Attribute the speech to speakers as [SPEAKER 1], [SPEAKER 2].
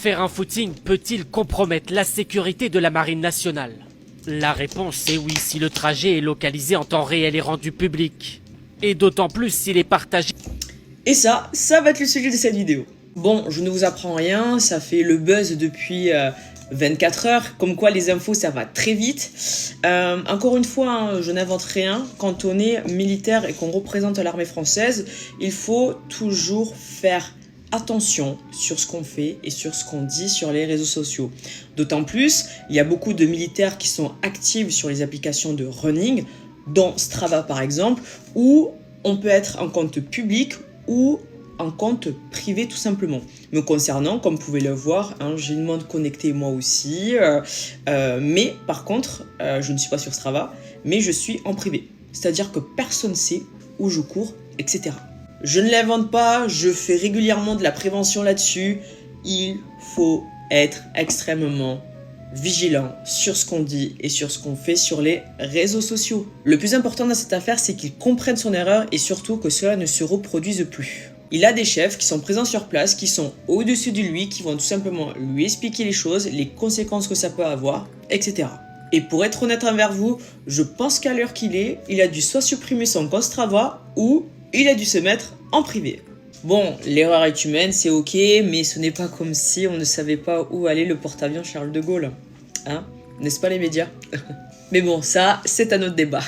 [SPEAKER 1] Faire un footing peut-il compromettre la sécurité de la marine nationale? La réponse est oui si le trajet est localisé en temps réel et rendu public. Et d'autant plus s'il est partagé.
[SPEAKER 2] Et ça va être le sujet de cette vidéo. Bon, je ne vous apprends rien, ça fait le buzz depuis 24 heures, comme quoi les infos ça va très vite. Encore une fois, hein, je n'invente rien. Quand on est militaire et qu'on représente l'armée française, il faut toujours faire attention sur ce qu'on fait et sur ce qu'on dit sur les réseaux sociaux. D'autant plus, il y a beaucoup de militaires qui sont actifs sur les applications de running, dont Strava par exemple, où on peut être en compte public ou en compte privé tout simplement. Me concernant, comme vous pouvez le voir, hein, j'ai une montre connectée moi aussi, mais par contre, je ne suis pas sur Strava, mais je suis en privé. C'est-à-dire que personne ne sait où je cours, etc. Je ne l'invente pas, je fais régulièrement de la prévention là-dessus. Il faut être extrêmement vigilant sur ce qu'on dit et sur ce qu'on fait sur les réseaux sociaux. Le plus important dans cette affaire, c'est qu'il comprenne son erreur et surtout que cela ne se reproduise plus. Il a des chefs qui sont présents sur place, qui sont au-dessus de lui, qui vont tout simplement lui expliquer les choses, les conséquences que ça peut avoir, etc. Et pour être honnête envers vous, je pense qu'à l'heure qu'il est, il a dû soit supprimer son compte Strava ou il a dû se mettre en privé. Bon, l'erreur est humaine, c'est ok, mais ce n'est pas comme si on ne savait pas où allait le porte-avions Charles de Gaulle. Hein? N'est-ce pas les médias? Mais bon, ça, c'est un autre débat.